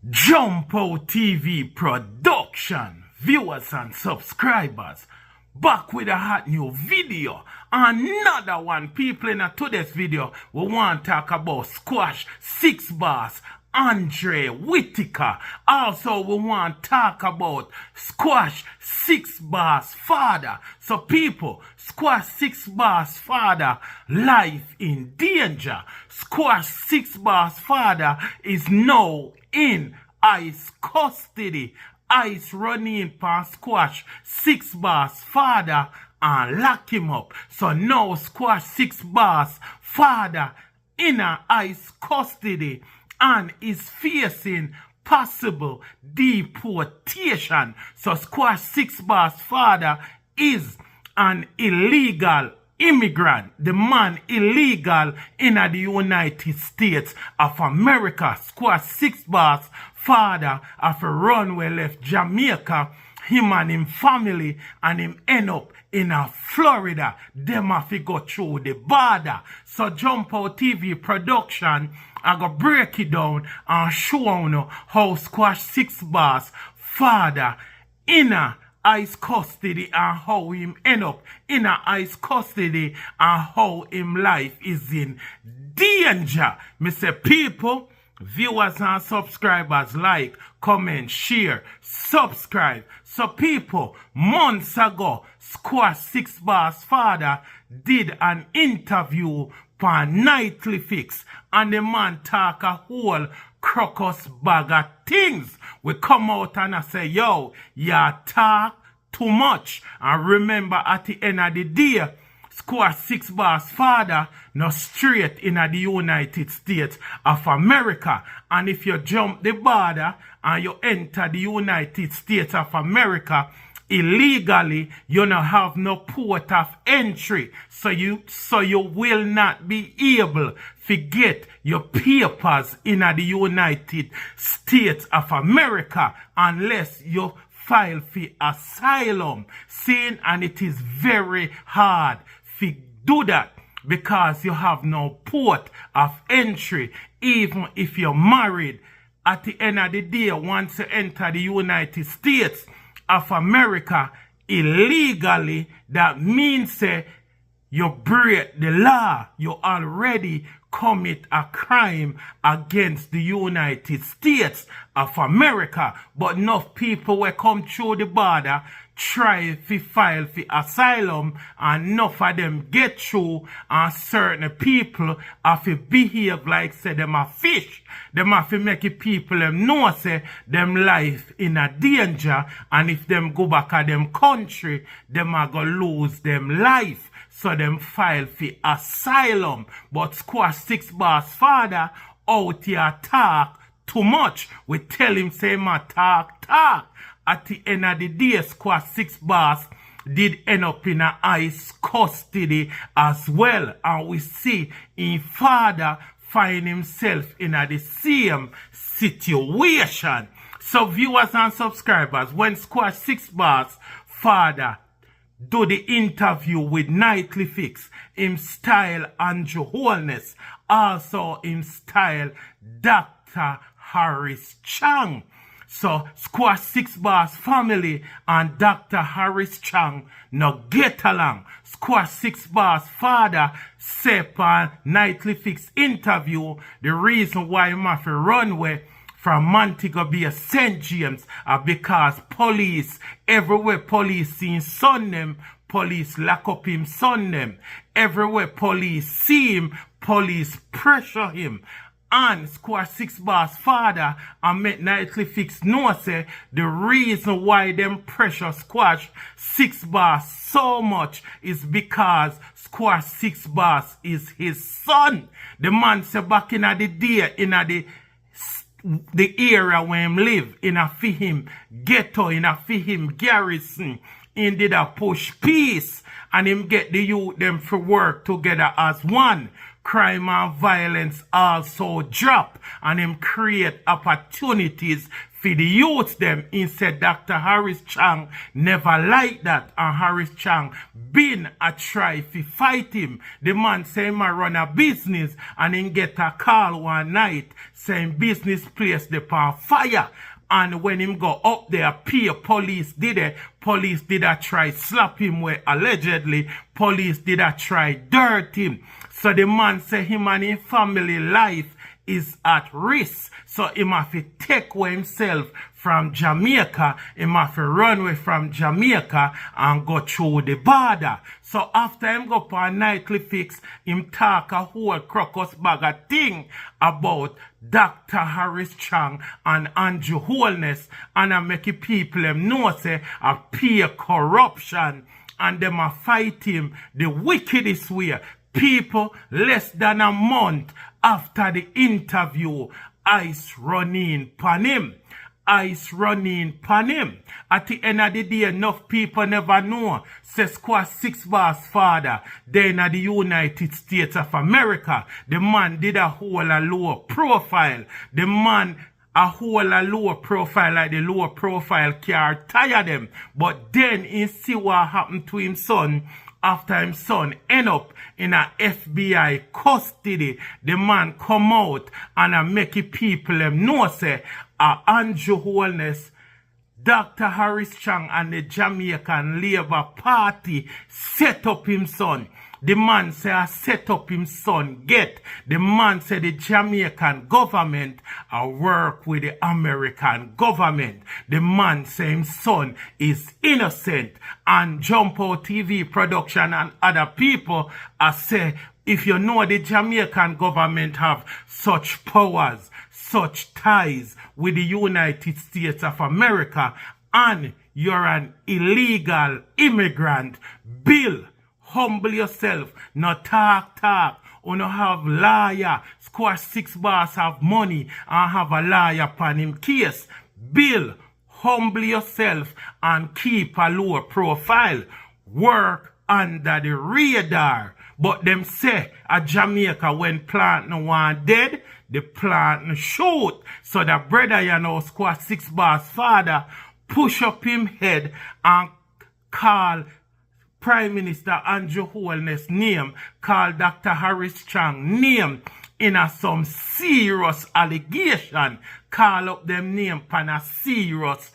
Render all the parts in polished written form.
Jump Out TV production, viewers and subscribers, back with a hot new video. Another one, people. In today's video, we want to talk about Squash 6ixBoss, Andre Whitaker. Also, we want to talk about Squash 6ixBoss father. So people, Squash 6ixBoss father, life in danger. Squash 6ixBoss father is now in ICE custody. ICE running for Squash 6ixBoss father and lock him up. So now Squash 6ixBoss father in a ICE custody and is facing possible deportation. So Squash 6ixBoss father is an illegal immigrant. The man illegal in the United States of America. Squash 6ixBoss father of a runway left Jamaica, him and him family, and him end up in Florida. Them have to go through the border. So Jump Out TV production, I go break it down and show you how Squash 6ixBoss father in a ICE custody and how him end up in a ICE custody and how him life is in danger. Me say people, viewers and subscribers, like, comment, share, subscribe. So people, months ago, Squash 6ixBoss father did an interview for Nightly Fix, and the man talk a whole crocus bag of things. We come out and I say, yo, you talk too much. And remember, at the end of the day, Squash 6ixBoss father no straight in the United States of America. And if you jump the border and you enter the United States of America illegally, you don't have no port of entry. So you will not be able to get your papers in the United States of America unless you file for asylum. Seeing, and it is very hard to do that because you have no port of entry. Even if you're married, at the end of the day, once you enter the United States of America illegally, that means you break the law. You already commit a crime against the United States of America. But enough people will come through the border, try to file for asylum, and enough of them get through, and certain people have to behave like say them a fish. Them have to make the people them know say them life in a danger, and if them go back to them country, them are gonna lose them life. So them file for asylum. But Squash 6ixBoss father out here talk too much. We tell him say ma talk. At the end of the day, Squash 6ixBoss did end up in a ICE custody as well. And we see his father find himself in the same situation. So viewers and subscribers, when Squash 6ixBoss father do the interview with Nightly Fix, him style Andrew Holness, also him style Dr. Harris Chang. So Squash 6ixBoss family and Dr. Harris Chang no get along. Squash 6ixBoss father say on Nightly Fix interview the reason why him have to run away from Montego Bay St. James because police, everywhere police see him son them, police lock up him son them. Everywhere police see him, police pressure him. And Squash 6ixBoss father and make Nightly Fix know say the reason why them pressure Squash 6ixBoss so much is because Squash 6ixBoss is his son. The man say back in the day, in the area where him live, in a for him ghetto, in a for him Garrison, he did a push peace and him get the youth them for work together as one. crime and violence also drop, and him create opportunities for the youth them. Instead, Dr. Harris Chang never like that, and Harris Chang been a try to fight him. The man say him a run a business, and him get a call one night saying business place dey on fire. And when him go up there, police did a try slap him where allegedly police did a try dirt him. So the man say him and his family life is at risk. So him have to take away himself from Jamaica. Him have to run away from Jamaica and go through the border. So after him go for a nightly fix, him talk a whole crocus bag of thing about Dr. Harris Chang and Andrew Holness, and I make people them know say a pure corruption, and them a fight him the wickedest way. People less than a month after the interview, ice running pan him. Ice running pan him. At the end of the day, enough people never know. Say 6ixBoss father, then at the United States of America, the man did a whole low profile. The man a whole low profile, like the low profile car tire them. But then he see what happened to him son. After him son end up in a FBI custody, the man come out and make people them know say Andrew Holness, Dr. Harris Chang and the Jamaican Labour Party set up him son. The man say I set up him son get. The man say the Jamaican government I work with the American government. The man say him son is innocent. And Jump Out TV production and other people I say, if you know the Jamaican government have such powers, such ties with the United States of America, and you're an illegal immigrant, Bill, humble yourself, not talk. Or no have lawyer, 6ixBoss have money and have a lawyer upon him case. Bill, humble yourself and keep a low profile. Work under the radar. But them say a Jamaica when plant no one dead, the plant no shoot. So the brother you know 6ixBoss father push up him head and call Prime Minister Andrew Holness name, call Dr. Harris Chang name in some serious allegation. Call up them name pan a serious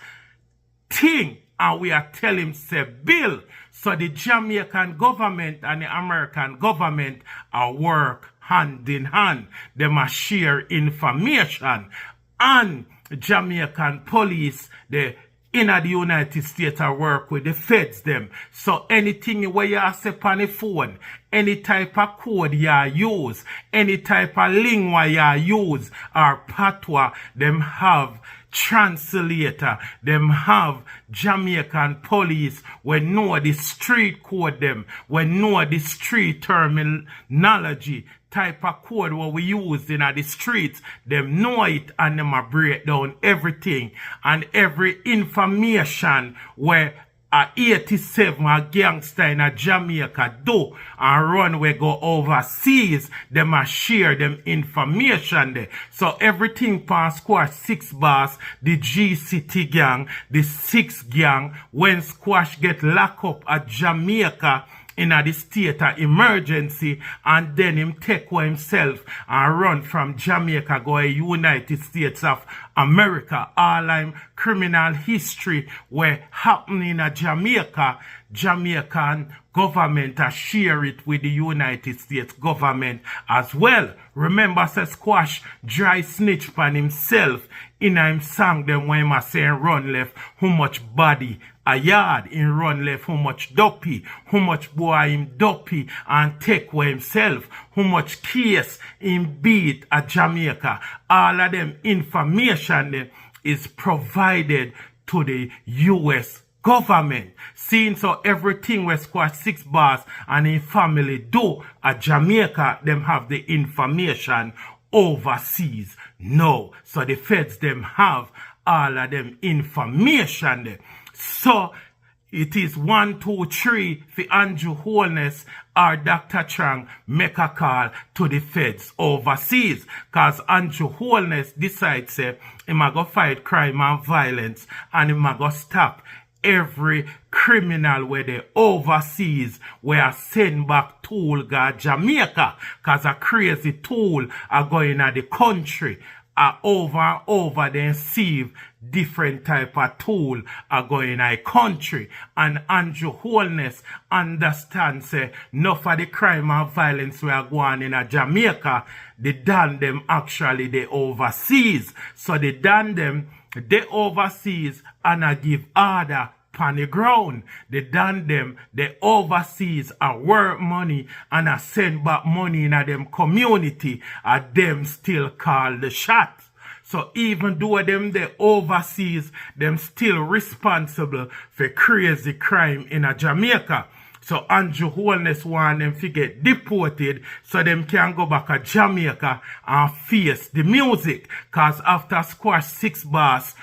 thing. And we are telling him say Bill. So the Jamaican government and the American government are work hand in hand. They must share information. And Jamaican police, the in the United States I work with the feds them. So anything where you say on the phone, any type of code you use, any type of lingua you use, or patois, them have translator, them have Jamaican police when know the street code them, when know the street terminology, type of code what we use in the streets, them know it and them break down everything and every information where a 87 a gangster in a Jamaica do and run we go overseas, them a share them information there. So everything pan 6ixBoss, the G City gang, the 6 gang, when Squash get locked up at Jamaica in the state of emergency, and then him take away himself and run from Jamaica go to United States of America. All I'm criminal history where happening in Jamaica, Jamaican government share it with the United States government as well. Remember say Squash dry snitch on himself in him song them when him say run left how much body a yard in run left, how much dopey, how much boy him dopey and take away himself, how much case him beat at Jamaica. All of them information is provided to the US government. Seeing so everything where 6ixBoss and his family do at Jamaica, them have the information overseas. No. So the feds them have all of them information there. So it is 1, 2, 3 for Andrew Holness or Dr. Chang make a call to the feds overseas. Cause Andrew Holness decides say him a go fight crime and violence and him a go stop every criminal where they overseas where send back tool got Jamaica. Cause a crazy tool are going at the country. Are over and over then see different type of tool are going in a country. And Andrew Holness understands say enough of the crime and violence we are going in a Jamaica, they done them actually they overseas. So they done them they overseas and I give order on the ground. They done them, they overseas a work money and a send back money in a them community, and them still call the shot. So even though them they overseas, them still responsible for crazy crime in a Jamaica. So Andrew Holness want them to get deported so them can go back to Jamaica and face the music. Cause after squash 6ixBoss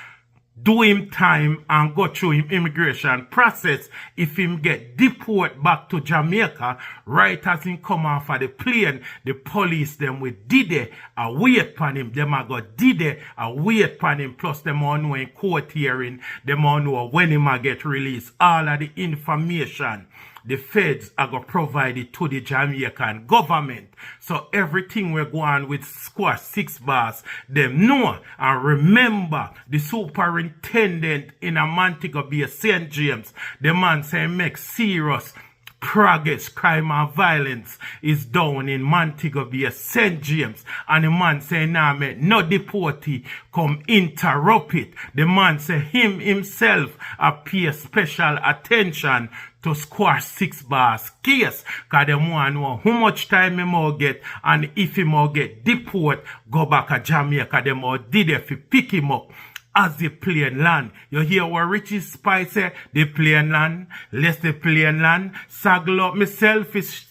do him time and go through him immigration process, if him get deported back to Jamaica, right as him come off of the plane, the police them with Dide a wait upon him. Them a go Dide a wait upon him. Plus them all know in court hearing, them all know when him a get released. All of the information the feds are going to provide it to the Jamaican government. So everything we're going with squash 6ixBoss, them know and remember the superintendent in a Montego Bay St. James, the man say make serious progress, crime and violence is down in Montego Bay St. James. And the man say nah make no deportee come interrupt it. The man say him himself pay special attention to squash 6ixBoss case. Cause them want know how much time he more get, and if he more get deported, go back to Jamaica, them more did if he pick him up as the plane land. You hear what Richie Spice say? The plane land, less the plane land, saggle up myself is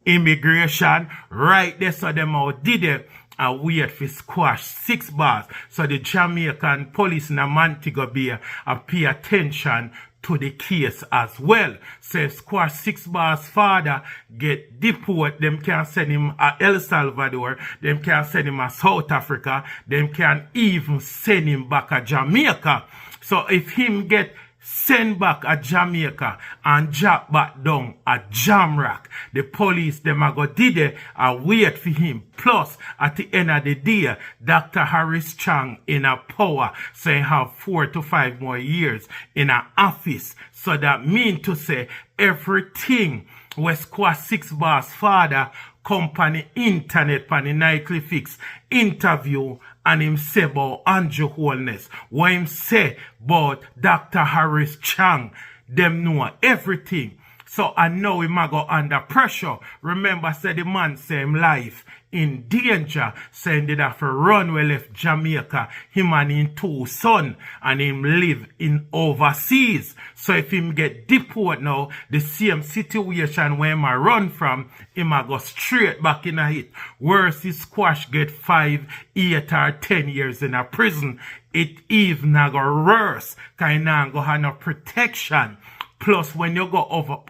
immigration, right there, so them all did it. And wait for squash 6ixBoss. So the Jamaican police in Montego Bay pay attention to the case as well. So if squash 6ixBoss father get deported, them can send him to El Salvador, them can send him to South Africa, them can even send him back to Jamaica. So if him get send back a Jamaica and drop back down a Jamrock, the police them a go did it and wait for him. Plus at the end of the day, Dr. Harris Chang in a power, so he have 4 to 5 more years in a office. So that mean to say everything was squash 6ixBoss father company internet pan the nightly fix interview and him say about Andrew Holness, what him say about Dr. Harris Chang, them know everything. So I know him a go under pressure. Remember, say the man say him life in danger, saying did have to run well left Jamaica, him and him 2 sons, and him live in overseas. So if him get deported now, the same situation where him a run from, him a go straight back in a hit. Worse, his squash get 5, 8 or 10 years in a prison. It even a go worse, cause now go have no protection. Plus, when you go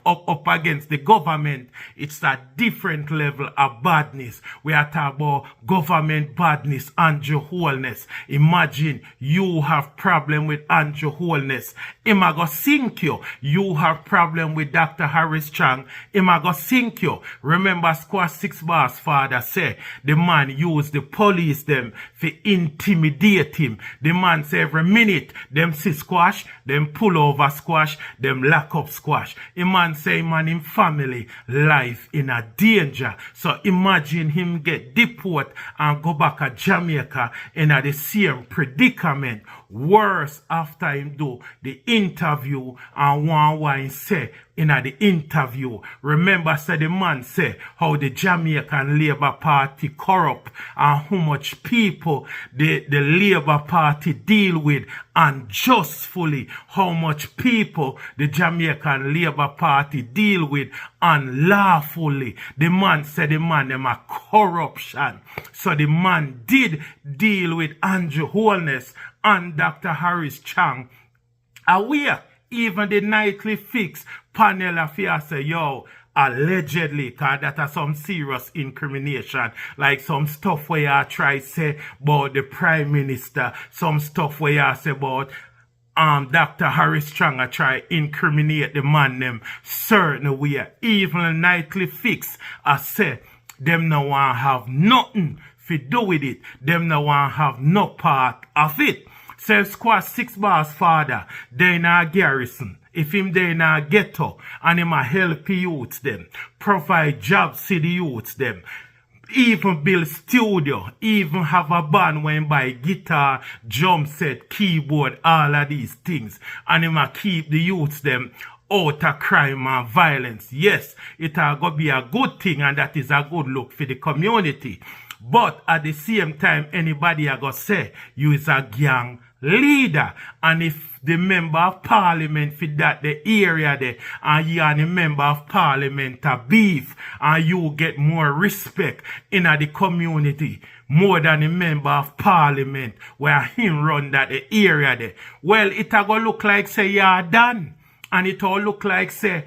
up against the government, it's a different level of badness. We are talking about government badness, Andrew Holness. Imagine you have problem with Andrew Holness. Him a go sink you. You have problem with Dr. Harris Chang. Him a go sink you. Remember, squash 6ixBoss father say the man use the police them for intimidate him. The man say every minute them see squash, them pull over squash, them lock up squash. A man say man in family life in a danger. So imagine him get deported and go back to Jamaica in a the same predicament. Worse after him do the interview and one wine say in the interview. Remember, say the man say how the Jamaican Labour Party corrupt and how much people the Labour Party deal with unjustly. How much people the Jamaican Labour Party deal with unlawfully. The man said the man them a corruption. So the man did deal with Andrew Holness and Dr. Harris Chang aware Even the nightly fix panel of here say, yo, allegedly, cause that are some serious incrimination, like some stuff where you try say about the Prime Minister, some stuff where you say about Dr. Harris Chang try incriminate the man them certain way. Even a nightly fix, I say, them no want have nothing to do with it. Them no want have no part of it. So squad 6ixBoss father, they in a Garrison. If him they in a ghetto, and him a help the youths them, provide jobs to the youths them, even build studio, even have a band when buy guitar, drum set, keyboard, all of these things. And him a keep the youths them out of crime and violence. Yes, it are going to be a good thing, and that is a good look for the community. But at the same time, anybody are going to say you is a gang leader. And if the member of parliament for that the area there, and you are the member of parliament a beef, and you get more respect in the community more than the member of parliament where him run that the area there, well, it a go look like say you are done. And it all look like say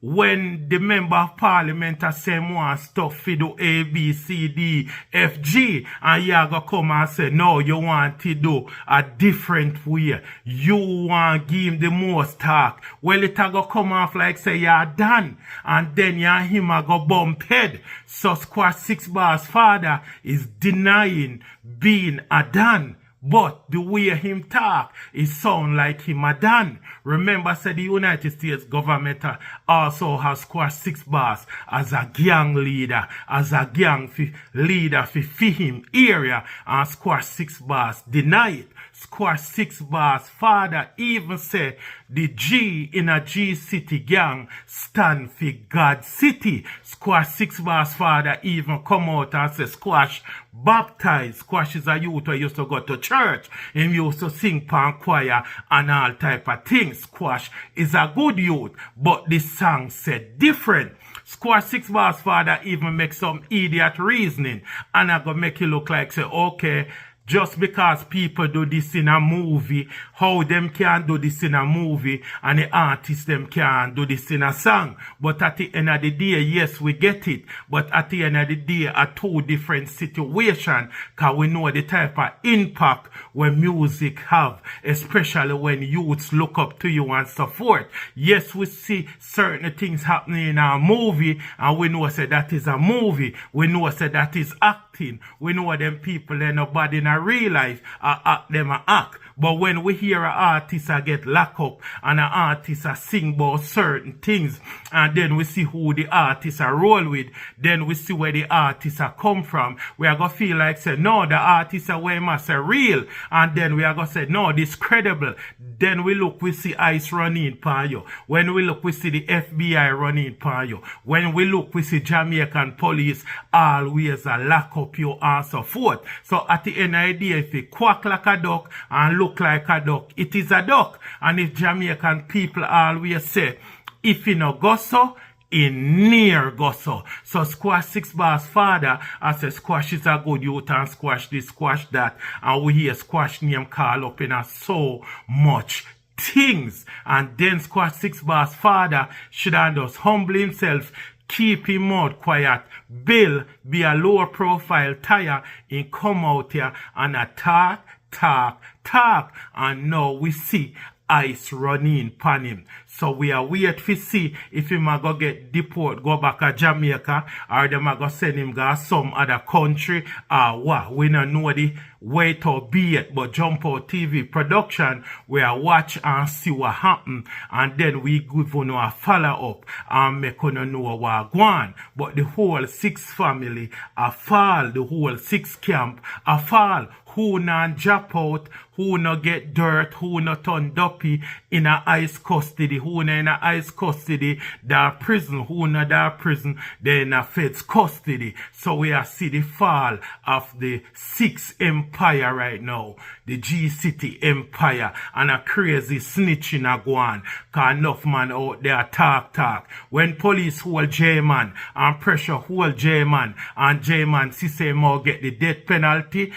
when the member of parliament a say more stuff for do A, B, C, D, F, G, and you go come and say, no, you want to do a different way. You want to give him the most talk. Well, it a go come off like say you're done. And then you and him a go bump head. So squad 6ixBoss father is denying being a done. But the way him talk, it sound like him a done. Remember, said the United States government also has squad 6ixBoss as a gang leader, as a gang leader for him area, and squad 6ixBoss deny it. Squad 6ixBoss father even said the G in a G City gang stand for God City. Squad 6ixBoss father even come out and say Squash baptized. Squash is a youth who used to go to church. He used to sing pan choir and all type of things. Squash is a good youth, but the song said different. Squad 6ixBoss father even make some idiot reasoning, and I gonna make you look like say, okay, just because people do this in a movie, how them can do this in a movie and the artists them can do this in a song. But at the end of the day, yes, we get it. But at the end of the day, are two different situations, because we know the type of impact when music have, especially when youths look up to you and so forth. Yes, we see certain things happening in a movie, and we know say that is a movie. We know say that is acting. We know them people ain't nobody in a real life act them a act. But when we hear an artist get locked up and an artist sing about certain things, and then we see who the artist roll with, then we see where the artist come from, we are going to feel like say, no, the artist way must real. And then we are going to say, no, this credible. Then we look, we see ICE running pan you. When we look, we see the FBI running pan you. When we look, we see Jamaican police always lock up you and so forth. So at the end of the day, if you quack like a duck and look like a duck, it is a duck. And if Jamaican people always say, if you no go so, in near go so. So Squash 6ixBoss father, I say Squash is a good youth and Squash this, Squash that. And we hear Squash name call up in a so much things. And then Squash 6ixBoss father should have just humble himself, keep him mouth quiet, Bill be a lower profile tire, and come out here and talk. And now we see ICE running pan him. So we are wait to see if him a go get deport, go back to Jamaica, or them a go send him go some other country, or what. We don't know the wait or be it, but Jump Out TV production, we are watch and see what happen, and then we give you a follow up and make you know what go on. But the whole 6 family a fall, the whole 6 camp a fall. Who not drop out, who not get dirt, who not turn duppy in a ICE custody, who not in a ICE custody, that prison, who not that prison, they in a feds custody. So we are see the fall of the 6 empire right now, the G City empire, and a crazy snitching a go on, cause enough man out there talk. When police hold J-man and pressure hold J-man, and J-man see say more get the death penalty,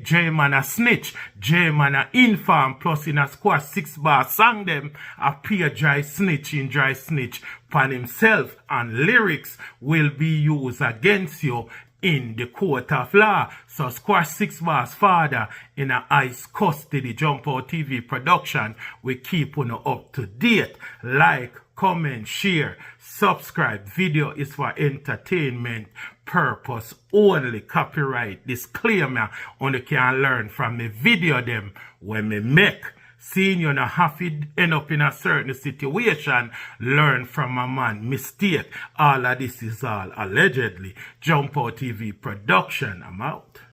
J-Man a snitch, J-Man a inform, plus in a squad 6-bar song them appear dry snitch pan himself, and lyrics will be used against you in the court of law. So Squash 6-Boss father in a ICE custody Jump Out TV production, we keep on up to date. Like, comment, share, subscribe. Video is for entertainment purpose only. Copyright disclaimer. Only can learn from the video them when me make. Seeing you not have to end up in a certain situation, learn from a man mistake. All of this is all allegedly Jump Out TV production. I'm out.